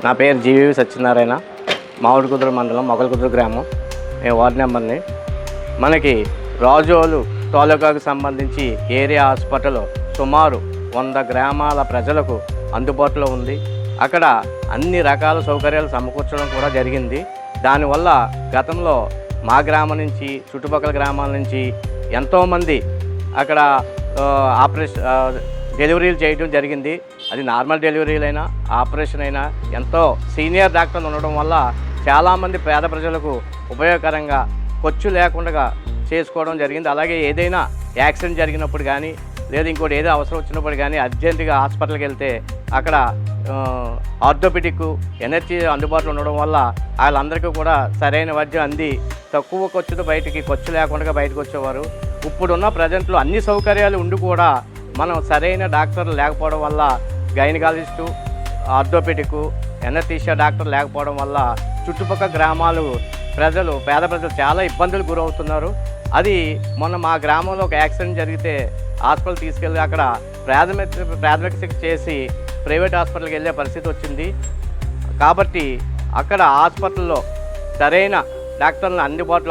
నా పేరు జీవి సత్యనారాయణ, మామిడికుదురు మండలం మొగలకుదురు గ్రామం. నేను వార్డు నెంబర్ని. మనకి రాజోలు తాలూకాకు సంబంధించి ఏరియా హాస్పిటల్ సుమారు 100 గ్రామాల ప్రజలకు అందుబాటులో ఉంది. అక్కడ అన్ని రకాల సౌకర్యాలు సమకూర్చడం కూడా జరిగింది. దానివల్ల గతంలో మా గ్రామం నుంచి చుట్టుపక్కల గ్రామాల నుంచి ఎంతోమంది అక్కడ డెలివరీలు చేయడం జరిగింది. అది నార్మల్ డెలివరీలైనా ఆపరేషన్ అయినా ఎంతో సీనియర్ డాక్టర్లు ఉండడం వల్ల చాలామంది పేద ప్రజలకు ఉపయోగకరంగా ఖర్చు లేకుండా చేసుకోవడం జరిగింది. అలాగే ఏదైనా యాక్సిడెంట్ జరిగినప్పుడు కానీ లేదా ఇంకోటి ఏదో అవసరం వచ్చినప్పుడు కానీ అర్జెంటుగా హాస్పిటల్కి వెళ్తే అక్కడ ఆర్థోపెడిక్ ఎనర్జీ అందుబాటులో ఉండడం వల్ల వాళ్ళందరికీ కూడా సరైన వైద్యం అంది తక్కువ ఖర్చుతో ఖర్చు లేకుండా బయటకు వచ్చేవారు. ఇప్పుడున్న ప్రజెంట్లో అన్ని సౌకర్యాలు ఉండి కూడా మనం సరైన డాక్టర్లు లేకపోవడం వల్ల గైనకాలజిస్టు, ఆర్థోపెడిక్, ఎనస్థీషియా డాక్టర్ లేకపోవడం వల్ల చుట్టుపక్కల గ్రామాలు పేద ప్రజలు చాలా ఇబ్బందులు గురవుతున్నారు. అది మొన్న మా గ్రామంలో ఒక యాక్సిడెంట్ జరిగితే హాస్పిటల్ తీసుకెళ్ళి అక్కడ ప్రాథమిక చికిత్స చేసి ప్రైవేట్ హాస్పిటల్కి వెళ్ళే పరిస్థితి వచ్చింది. కాబట్టి అక్కడ హాస్పిటల్లో సరైన డాక్టర్లను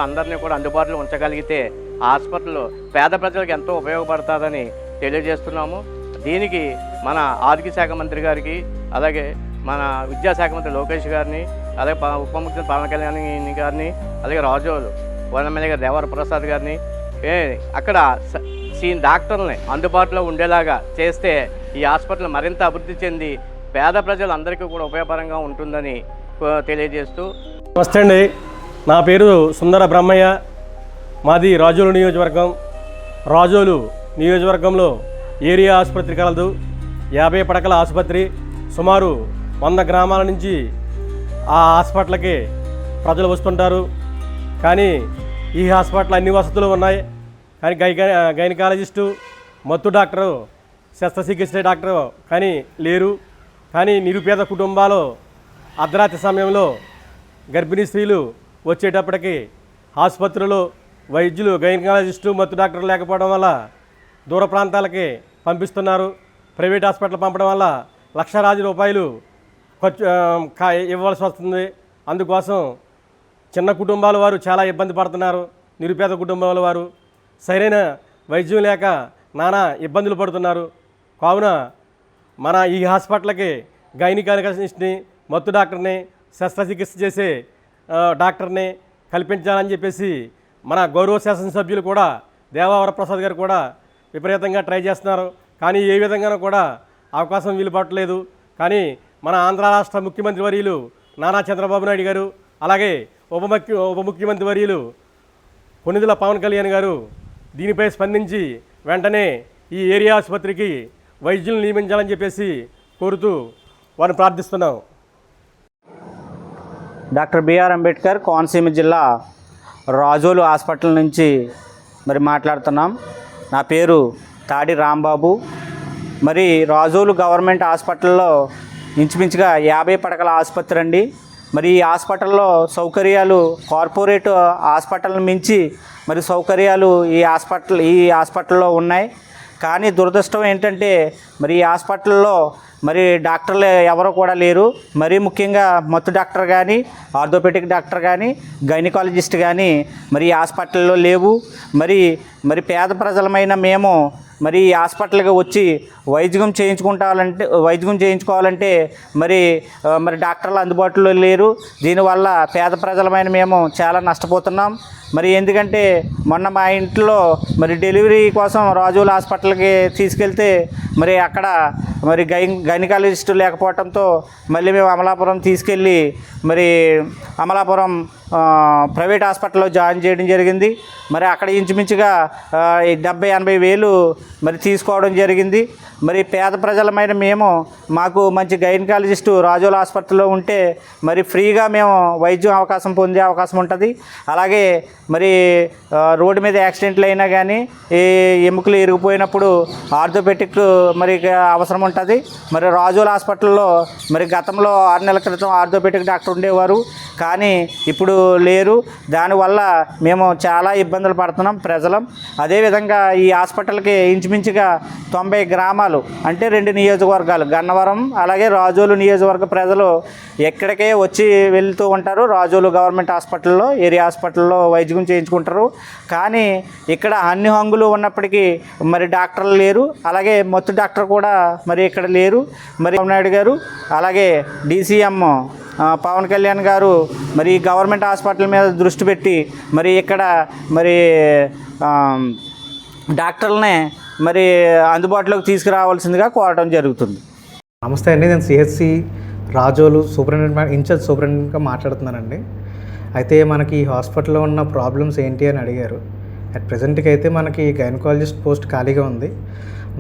అందరినీ కూడా అందుబాటులో ఉంచగలిగితే హాస్పిటల్ పేద ప్రజలకు ఎంతో ఉపయోగపడుతుందని తెలియజేస్తున్నాము. దీనికి మన ఆరోగ్య శాఖ మంత్రి గారికి, అలాగే మన విద్యాశాఖ మంత్రి లోకేష్ గారిని, అలాగే ఉప ముఖ్యమంత్రి పవన్ కళ్యాణ్ గారిని, అలాగే రాజోలు ఎమ్మెల్యే గారు దేవర ప్రసాద్ గారిని అక్కడ డాక్టర్లని అందుబాటులో ఉండేలాగా చేస్తే ఈ హాస్పిటల్ మరింత అభివృద్ధి చెంది పేద ప్రజలందరికీ కూడా ఉపయోగకరంగా ఉంటుందని తెలియజేస్తూ. నమస్తే అండి, నా పేరు సుందర బ్రహ్మయ్య. మాది రాజోలు నియోజకవర్గం. రాజోలు నియోజకవర్గంలో ఏరియా ఆసుపత్రి కలదు. 50 పడకల ఆసుపత్రి. సుమారు 100 గ్రామాల నుంచి ఆ హాస్పిటల్కి ప్రజలు వస్తుంటారు. కానీ ఈ హాస్పిటల్ అన్ని వసతులు ఉన్నాయి. కానీ గైనకాలజిస్టు, మత్తు డాక్టరు, శస్త్రచికిత్స డాక్టరు కానీ లేరు. కానీ నిరుపేద కుటుంబాలు అర్ధరాత్రి సమయంలో గర్భిణీ స్త్రీలు వచ్చేటప్పటికి ఆసుపత్రిలో వైద్యులు, గైనకాలజిస్టు, మత్తు డాక్టర్లు లేకపోవడం వల్ల దూర ప్రాంతాలకి పంపిస్తున్నారు. ప్రైవేట్ హాస్పిటల్ పంపడం వల్ల లక్షలాది రూపాయలు ఖర్చు ఇవ్వాల్సి వస్తుంది. అందుకోసం చిన్న కుటుంబాల వారు చాలా ఇబ్బంది పడుతున్నారు. నిరుపేద కుటుంబాల వారు సరైన వైద్యం లేక నానా ఇబ్బందులు పడుతున్నారు. కావున మన ఈ హాస్పిటల్కి గైనకాలజిస్ట్ని, మత్తు డాక్టర్ని, శస్త్రచికిత్స చేసే డాక్టర్ని కల్పించాలని చెప్పేసి మన గౌరవ శాసనసభ్యులు కూడా దేవర ప్రసాద్ గారు కూడా విపరీతంగా ట్రై చేస్తున్నారు. కానీ ఏ విధంగానూ కూడా అవకాశం వీలు పట్టలేదు. కానీ మన ఆంధ్ర రాష్ట్ర ముఖ్యమంత్రి వర్యులు నారా చంద్రబాబు నాయుడు గారు, అలాగే ఉప ముఖ్యమంత్రి వర్యులు కొణిదెల పవన్ కళ్యాణ్ గారు దీనిపై స్పందించి వెంటనే ఈ ఏరియా ఆసుపత్రికి వైద్యులను నియమించాలని చెప్పేసి కోరుతూ వారిని ప్రార్థిస్తున్నాం. డాక్టర్ బిఆర్ అంబేద్కర్ కోనసీమ జిల్లా రాజోలు హాస్పిటల్ నుంచి మాట్లాడుతున్నాం. నా పేరు తాడి రాంబాబు. రాజోలు గవర్నమెంట్ హాస్పిటల్లో ఇంచుమించుగా 50 పడకల ఆసుపత్రి అండి. ఈ హాస్పిటల్లో సౌకర్యాలు కార్పొరేట్ హాస్పిటల్ని మించి సౌకర్యాలు ఈ హాస్పిటల్లో ఉన్నాయి. కానీ దురదృష్టం ఏంటంటే ఈ హాస్పిటల్లో డాక్టర్లు ఎవరు కూడా లేరు. మరీ ముఖ్యంగా మత్తు డాక్టర్ కానీ, ఆర్థోపెడిక్ డాక్టర్ కానీ, గైనకాలజిస్ట్ కానీ ఈ హాస్పిటల్లో లేవు. పేద ప్రజలమైన మేము ఈ హాస్పిటల్కి వచ్చి వైద్యం చేయించుకోవాలంటే డాక్టర్లు అందుబాటులో లేరు. దీనివల్ల పేద ప్రజలమైన మేము చాలా నష్టపోతున్నాం. ఎందుకంటే మొన్న మా ఇంట్లో డెలివరీ కోసం రాజోలు హాస్పిటల్కి తీసుకెళ్తే అక్కడ గైనకాలజిస్ట్ లేకపోవడంతో మళ్ళీ మేము అమలాపురం తీసుకెళ్ళి అమలాపురం ప్రైవేట్ హాస్పిటల్లో జాయిన్ చేయడం జరిగింది. అక్కడ ఇంచుమించుగా 70-80 వేలు తీసుకోవడం జరిగింది. పేద ప్రజలమైన మేము మాకు మంచి గైనకాలజిస్టు రాజోలు హాస్పిటల్లో ఉంటే ఫ్రీగా మేము వైద్యం పొందే అవకాశం ఉంటుంది. అలాగే రోడ్డు మీద యాక్సిడెంట్లు అయినా కానీ ఎముకలు ఇరిగిపోయినప్పుడు ఆర్థోపెడిక్ అవసరం ఉంటుంది. రాజోలు హాస్పిటల్లో గతంలో 6 నెలల క్రితం ఆర్థోపెడిక్ డాక్టర్ ఉండేవారు. కానీ ఇప్పుడు లేరు. దానివల్ల మేము చాలా ఇబ్బందులు పడుతున్నాం ప్రజలం. అదేవిధంగా ఈ హాస్పిటల్కి ఇంచుమించుగా 90 గ్రామాలు అంటే 2 నియోజకవర్గాలు గన్నవరం అలాగే రాజోలు నియోజకవర్గ ప్రజలు ఎక్కడికే వచ్చి వెళ్తూ ఉంటారు. రాజోలు గవర్నమెంట్ హాస్పిటల్లో, ఏరియా హాస్పిటల్లో వైద్యం చేయించుకుంటారు. కానీ ఇక్కడ అన్ని హంగులు ఉన్నప్పటికీ మరి డాక్టర్లు లేరు. అలాగే మొత్తం డాక్టర్ కూడా మరి ఇక్కడ లేరు. మరి నాయుడు గారు అలాగే డీసీఎం పవన్ కళ్యాణ్ గారు మరి గవర్నమెంట్ హాస్పిటల్ మీద దృష్టి పెట్టి మరి ఇక్కడ మరి డాక్టర్లనే మరి అందుబాటులోకి తీసుకురావాల్సిందిగా కోరడం జరుగుతుంది. నమస్తే అండి, నేను సిహెచ్సి రాజోలు సూపరింటెండెంట్ ఇన్ఛార్జ్ సూపరింటెండెంట్గా మాట్లాడుతున్నానండి. అయితే మనకి ఈ హాస్పిటల్లో ఉన్న ప్రాబ్లమ్స్ ఏంటి అని అడిగారు. అట్ ప్రజెంట్కి అయితే మనకి గైనకాలజిస్ట్ పోస్ట్ ఖాళీగా ఉంది.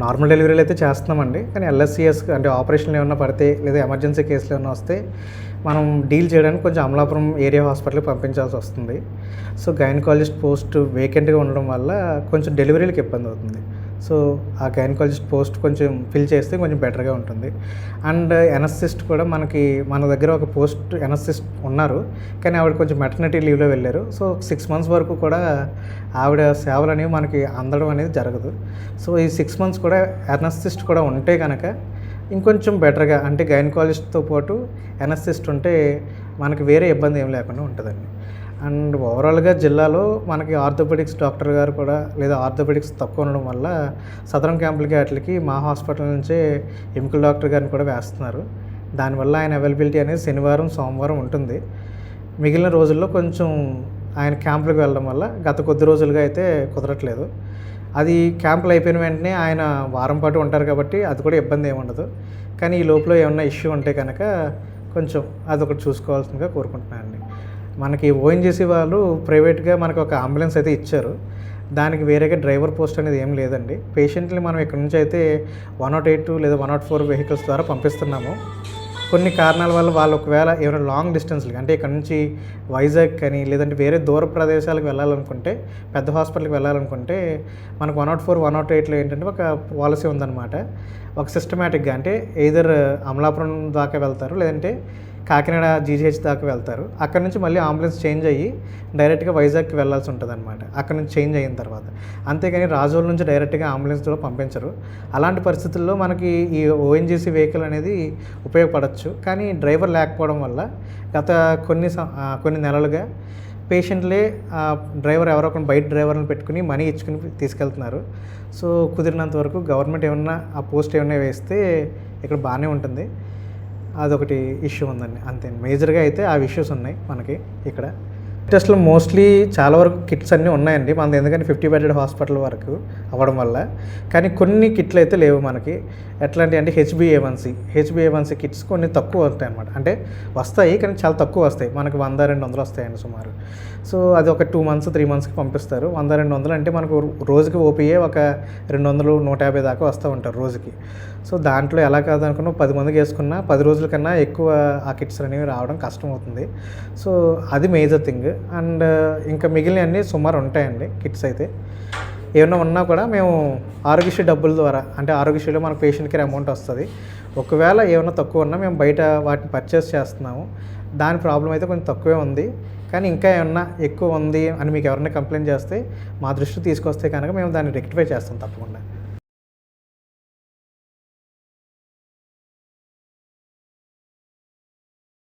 నార్మల్ డెలివరీలు అయితే చేస్తున్నామండి, కానీ ఎల్ఎస్సిఎస్ అంటే ఆపరేషన్లు ఏమన్నా పడితే లేదా ఎమర్జెన్సీ కేసులు ఏమన్నా వస్తే మనం డీల్ చేయడానికి కొంచెం అమలాపురం ఏరియా హాస్పిటల్కి పంపించాల్సి వస్తుంది. సో గైనకాలజిస్ట్ పోస్ట్ వేకెంట్గా ఉండడం వల్ల కొంచెం డెలివరీలకు ఇబ్బంది అవుతుంది. సో ఆ గైనకాలజిస్ట్ పోస్ట్ కొంచెం ఫిల్ చేస్తే కొంచెం బెటర్గా ఉంటుంది. అండ్ ఎనస్థిస్ట్ కూడా మన దగ్గర ఒక పోస్ట్ ఎనస్థిస్ట్ ఉన్నారు, కానీ ఆవిడ కొంచెం మెటర్నిటీ లీవ్లో వెళ్ళారు. సో 6 months వరకు కూడా ఆవిడ సేవలు అనేవి మనకి అందడం అనేది జరగదు. సో ఈ 6 months కూడా ఎనస్థిస్ట్ కూడా ఉంటే కనుక ఇంకొంచెం బెటర్గా అంటే గైనకాలజిస్ట్తో పాటు ఎనస్థిస్ట్ ఉంటే మనకి వేరే ఇబ్బంది ఏం లేకుండా ఉంటుందండి. అండ్ ఓవరాల్గా జిల్లాలో మనకి ఆర్థోపెడిక్స్ డాక్టర్ గారు కూడా లేదా ఆర్థోపెడిక్స్ తక్కువ ఉండడం వల్ల సదరన్ క్యాంపులకి వాటికి మా హాస్పిటల్ నుంచే ఎముకల డాక్టర్ గారిని కూడా వేస్తున్నారు. దానివల్ల ఆయన అవైలబిలిటీ అనేది శనివారం సోమవారం ఉంటుంది. మిగిలిన రోజుల్లో కొంచెం ఆయన క్యాంపులకు వెళ్ళడం వల్ల గత కొద్ది రోజులుగా అయితే కుదరట్లేదు. అది క్యాంపులు అయిపోయిన వెంటనే ఆయన వారం పాటు ఉంటారు కాబట్టి అది కూడా ఇబ్బంది ఏమి ఉండదు. కానీ ఈ లోపల ఏమన్నా ఇష్యూ ఉంటే కనుక కొంచెం అదొకటి చూసుకోవాల్సిందిగా కోరుకుంటున్నానండి. మనకి ఓఎన్జీసీ వాళ్ళు ప్రైవేట్గా మనకు ఒక అంబులెన్స్ అయితే ఇచ్చారు. దానికి వేరేగా డ్రైవర్ పోస్ట్ అనేది ఏం లేదండి. పేషెంట్ని మనం ఇక్కడ నుంచి అయితే 108 లేదా 104 వెహికల్స్ ద్వారా పంపిస్తున్నాము. కొన్ని కారణాల వల్ల వాళ్ళు ఒకవేళ ఏమైనా లాంగ్ డిస్టెన్స్లకి అంటే ఇక్కడ నుంచి వైజాగ్ కానీ లేదంటే వేరే దూర ప్రదేశాలకు వెళ్ళాలనుకుంటే, పెద్ద హాస్పిటల్కి వెళ్ళాలనుకుంటే మనకు 104, 108లో ఏంటంటే ఒక పాలసీ ఉందన్నమాట. ఒక సిస్టమేటిక్గా అంటే ఎయిదర్ అమలాపురం దాకా వెళ్తారు లేదంటే కాకినాడ జీజీహెచ్ దాకా వెళ్తారు. అక్కడ నుంచి మళ్ళీ అంబులెన్స్ చేంజ్ అయ్యి డైరెక్ట్గా వైజాగ్కి వెళ్ళాల్సి ఉంటుంది అనమాట. అక్కడ నుంచి చేంజ్ అయిన తర్వాత అంతేగాని రాజోల్ నుంచి డైరెక్ట్గా అంబులెన్స్లో పంపించరు. అలాంటి పరిస్థితుల్లో మనకి ఈ ఓఎన్జీసీ వెహికల్ అనేది ఉపయోగపడవచ్చు. కానీ డ్రైవర్ లేకపోవడం వల్ల గత కొన్ని నెలలుగా పేషెంట్లే డ్రైవర్ ఎవరో ఒక బయట డ్రైవర్ని పెట్టుకుని మనీ ఇచ్చుకుని తీసుకెళ్తున్నారు. సో కుదిరినంత వరకు గవర్నమెంట్ ఏమన్నా ఆ పోస్ట్ ఏమన్నా వేస్తే ఇక్కడ బాగానే ఉంటుంది. అదొకటి ఇష్యూ ఉందండి, అంతే. మేజర్గా అయితే ఆ ఇష్యూస్ ఉన్నాయి మనకి ఇక్కడ. టెస్ట్లో మోస్ట్లీ చాలా వరకు కిట్స్ అన్నీ ఉన్నాయండి మనది, ఎందుకంటే 50 బెడెడ్ హాస్పిటల్ వరకు అవ్వడం వల్ల. కానీ కొన్ని కిట్లు అయితే లేవు మనకి. ఎట్లాంటి అంటే హెచ్బిఏ1సి కిట్స్ కొన్ని తక్కువ వస్తాయి అన్నమాట. అంటే వస్తాయి కానీ చాలా తక్కువ వస్తాయి, మనకి 100-200 వస్తాయండి సుమారు. సో అది ఒక 2 months 3 monthsకి పంపిస్తారు. 100-200 అంటే మనకు రోజుకి ఓపీఏ ఒక 200-150 దాకా వస్తూ ఉంటారు రోజుకి. సో దాంట్లో ఎలా కాదనుకున్నా 10 మందికి వేసుకున్నా 10 రోజుల కన్నా ఎక్కువ ఆ కిట్స్ అనేవి రావడం కష్టం అవుతుంది. సో అది మేజర్ థింగ్. అండ్ ఇంకా మిగిలినవన్నీ సుమారు ఉంటాయండి కిట్స్ అయితే. ఏమైనా ఉన్నా కూడా మేము ఆరోగ్యశ్రీ డబ్బుల ద్వారా అంటే ఆరోగ్యశ్రీలో మనకు పేషెంట్ కేర్ అమౌంట్ వస్తుంది. ఒకవేళ ఏమైనా తక్కువ ఉన్నా మేము బయట వాటిని పర్చేస్ చేస్తున్నాము. దాని ప్రాబ్లం అయితే కొంచెం తక్కువే ఉంది. కానీ ఇంకా ఏమన్నా ఎక్కువ ఉంది అని మీకు ఎవరైనా కంప్లైంట్ చేస్తే మా దృష్టికి తీసుకొస్తే కనుక మేము దాన్ని రెక్టిఫై చేస్తాం తప్పకుండా.